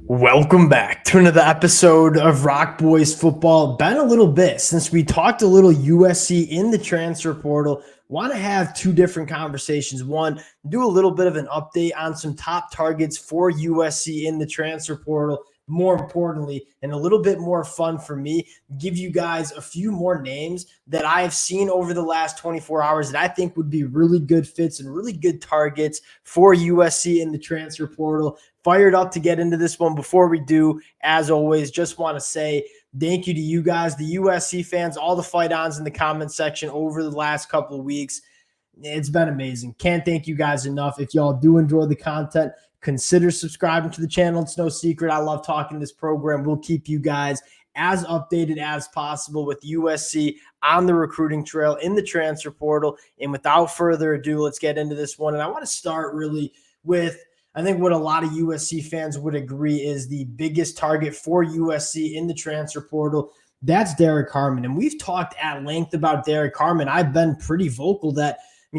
Welcome back to another episode of Rock Boys Football. Been a little bit since we talked a little USC in the transfer portal. Want to have two different conversations. One, do a little bit of an update on some top targets for USC in the transfer portal. More importantly, and a little bit more fun for me, give you guys a few more names that I have seen over the last 24 hours that I think would be really good fits and really good targets for USC in the transfer portal. Fired up to get into this one. Before we do, as always, just want to say thank you to you guys, the USC fans, all the fight-ons in the comment section over the last couple of weeks. It's been amazing. Can't thank you guys enough. If y'all do enjoy the content, consider subscribing to the channel. It's no secret. I love talking this program. We'll keep you guys as updated as possible with USC on the recruiting trail in the transfer portal. And without further ado, let's get into this one. And I want to start really with, I think what a lot of USC fans would agree is the biggest target for USC in the transfer portal. That's Derrick Harmon. And we've talked at length about Derrick Harmon. I've been pretty vocal that,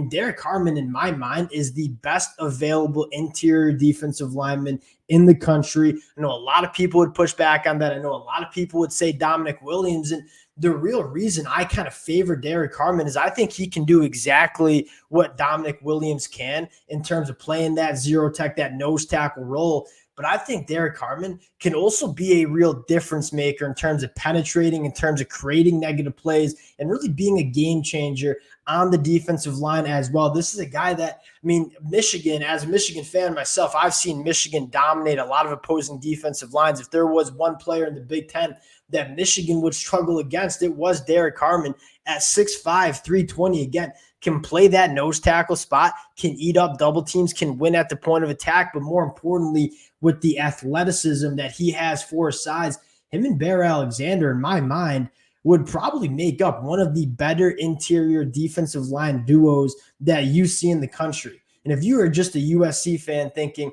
Derrick Harmon, in my mind, is the best available interior defensive lineman in the country. I know a lot of people would push back on that. I know a lot of people would say Dominic Williams. And the real reason I kind of favor Derrick Harmon is I think he can do exactly what Dominic Williams can in terms of playing that zero tech, that nose tackle role. But I think Derrick Harmon can also be a real difference maker in terms of penetrating, in terms of creating negative plays, and really being a game changer on the defensive line as well. This is a guy that, Michigan, as a Michigan fan myself, I've seen Michigan dominate a lot of opposing defensive lines. If there was one player in the Big Ten that Michigan would struggle against, it was Derrick Harmon at 6'5", 320. Again, can play that nose tackle spot, can eat up double teams, can win at the point of attack, but more importantly, with the athleticism that he has for his size, him and Bear Alexander, in my mind, would probably make up one of the better interior defensive line duos that you see in the country. And if you are just a USC fan thinking,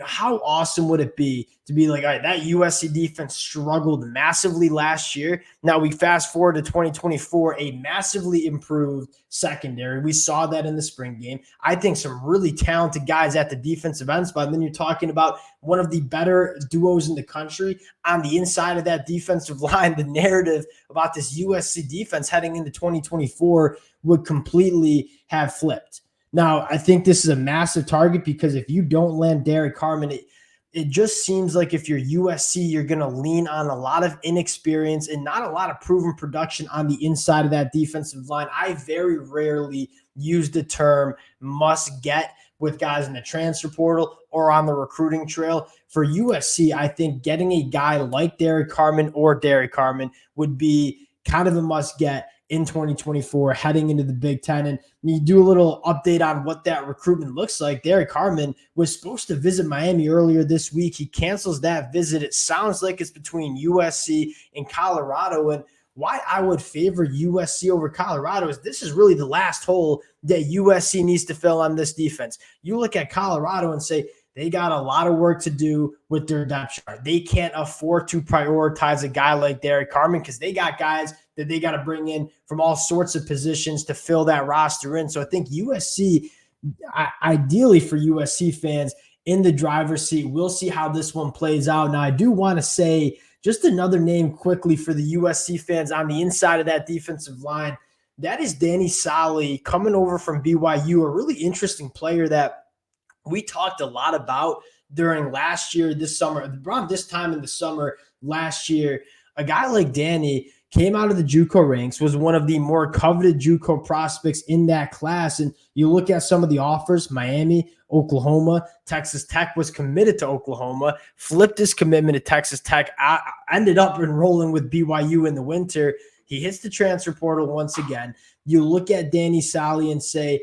how awesome would it be to be like, all right, that USC defense struggled massively last year. Now we fast forward to 2024, a massively improved secondary. We saw that in the spring game. I think some really talented guys at the defensive end spot. And then you're talking about one of the better duos in the country on the inside of that defensive line. The narrative about this USC defense heading into 2024 would completely have flipped. Now, I think this is a massive target because if you don't land Derrick Harmon, it just seems like if you're USC, you're going to lean on a lot of inexperience and not a lot of proven production on the inside of that defensive line. I very rarely use the term must get with guys in the transfer portal or on the recruiting trail. For USC, I think getting a guy like Derrick Harmon would be kind of a must get in 2024, heading into the Big Ten. And you do a little update on what that recruitment looks like. Derrick Harmon was supposed to visit Miami earlier this week. He cancels that visit. It sounds like it's between USC and Colorado. And why I would favor USC over Colorado is this is really the last hole that USC needs to fill on this defense. You look at Colorado and say, they got a lot of work to do with their depth chart. They can't afford to prioritize a guy like Derrick Harmon because they got guys that they got to bring in from all sorts of positions to fill that roster in. So I think USC, ideally for USC fans, in the driver's seat. We'll see how this one plays out. Now, I do want to say just another name quickly for the USC fans on the inside of that defensive line. That is Danny Solly coming over from BYU, a really interesting player that we talked a lot about during last year, this summer, around this time in the summer last year. A guy like Danny came out of the JUCO ranks, was one of the more coveted JUCO prospects in that class. And you look at some of the offers, Miami, Oklahoma, Texas Tech was committed to Oklahoma, flipped his commitment to Texas Tech, ended up enrolling with BYU in the winter. He hits the transfer portal once again. You look at Danny Solly and say,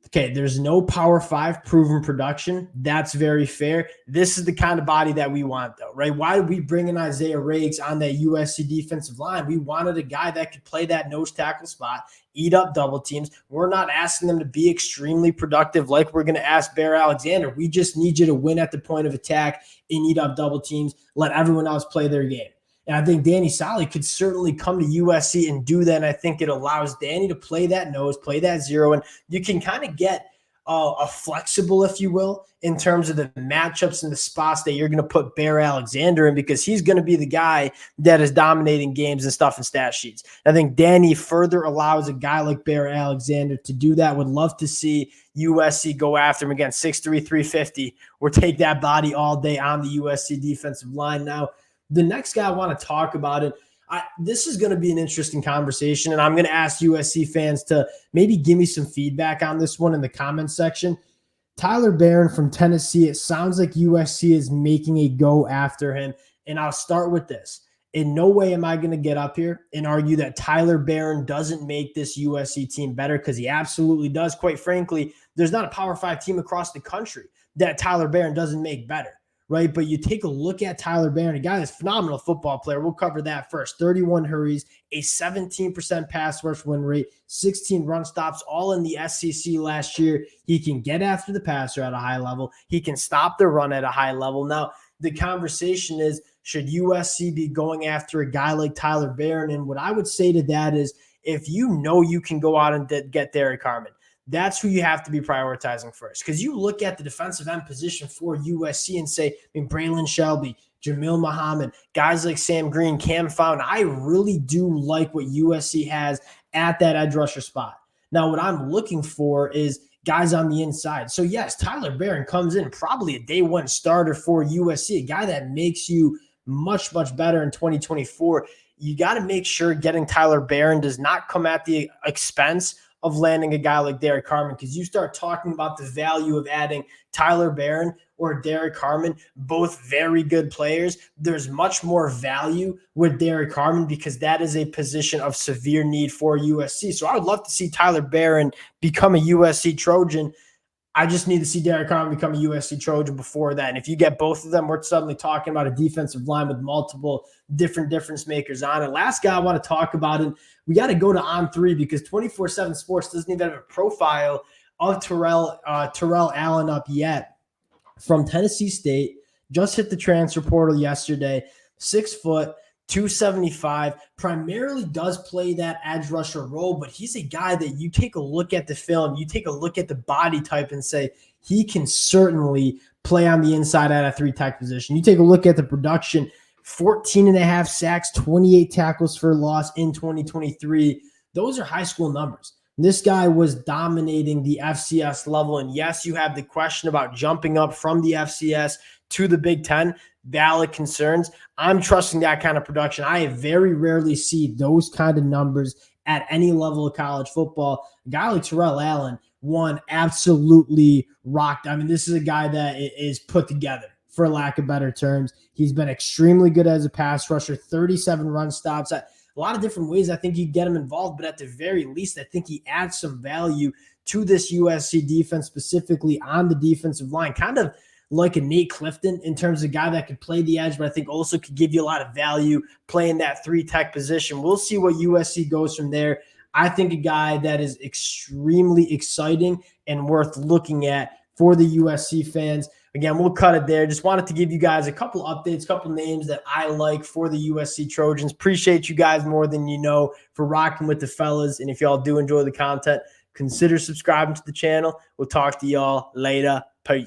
okay, there's no Power 5 proven production. That's very fair. This is the kind of body that we want, though, right? Why did we bring in Isaiah Riggs on that USC defensive line? We wanted a guy that could play that nose tackle spot, eat up double teams. We're not asking them to be extremely productive like we're going to ask Bear Alexander. We just need you to win at the point of attack and eat up double teams, let everyone else play their game. And I think Danny Solly could certainly come to USC and do that. And I think it allows Danny to play that nose, play that zero. And you can kind of get a flexible, if you will, in terms of the matchups and the spots that you're going to put Bear Alexander in, because he's going to be the guy that is dominating games and stuff in stat sheets. I think Danny further allows a guy like Bear Alexander to do that. Would love to see USC go after him again, 6'3", 350, or take that body all day on the USC defensive line. Now, the next guy I want to talk about it. This is going to be an interesting conversation, and I'm going to ask USC fans to maybe give me some feedback on this one in the comments section. Tyler Barron from Tennessee, it sounds like USC is making a go after him, and I'll start with this. In no way am I going to get up here and argue that Tyler Barron doesn't make this USC team better, because he absolutely does. Quite frankly, there's not a Power 5 team across the country that Tyler Barron doesn't make better. Right, but you take a look at Tyler Barron, a guy that's a phenomenal football player. We'll cover that first. 31 hurries, a 17% pass rush win rate, 16 run stops, all in the SEC last year. He can get after the passer at a high level. He can stop the run at a high level. Now, the conversation is, should USC be going after a guy like Tyler Barron? And what I would say to that is, if you know you can go out and get Derrick Harmon, that's who you have to be prioritizing first. Because you look at the defensive end position for USC and say, Braylon Shelby, Jamil Muhammad, guys like Sam Green, Cam Fountain. I really do like what USC has at that edge rusher spot. Now, what I'm looking for is guys on the inside. So, yes, Tyler Barron comes in probably a day one starter for USC, a guy that makes you much, much better in 2024. You got to make sure getting Tyler Barron does not come at the expense of landing a guy like Derrick Harmon, because you start talking about the value of adding Tyler Barron or Derrick Harmon, both very good players. There's much more value with Derrick Harmon because that is a position of severe need for USC. So I would love to see Tyler Barron become a USC Trojan. I just need to see Derrick Harmon become a USC Trojan before that. And if you get both of them, we're suddenly talking about a defensive line with multiple different difference makers on it. Last guy I want to talk about, and we got to go to On3 because 24/7 Sports doesn't even have a profile of Terrell Allen up yet, from Tennessee State. Just hit the transfer portal yesterday. 6 foot, 275, primarily does play that edge rusher role, but he's a guy that you take a look at the film, you take a look at the body type and say, he can certainly play on the inside at a 3-tech position. You take a look at the production, 14 and a half sacks, 28 tackles for loss in 2023. Those are high school numbers. This guy was dominating the FCS level. And yes, you have the question about jumping up from the FCS to the Big Ten. Valid concerns. I'm trusting that kind of production. I very rarely see those kind of numbers at any level of college football. A guy like Terrell Allen, one, absolutely rocked. I mean, this is a guy that is put together, for lack of better terms. He's been extremely good as a pass rusher, 37 run stops. A lot of different ways I think you get him involved, but at the very least, I think he adds some value to this USC defense, specifically on the defensive line, kind of like a Nate Clifton in terms of a guy that could play the edge, but I think also could give you a lot of value playing that 3-tech position. We'll see what USC goes from there. I think a guy that is extremely exciting and worth looking at for the USC fans. Again, we'll cut it there. Just wanted to give you guys a couple updates, a couple names that I like for the USC Trojans. Appreciate you guys more than you know for rocking with the fellas. And if y'all do enjoy the content, consider subscribing to the channel. We'll talk to y'all later. Peace.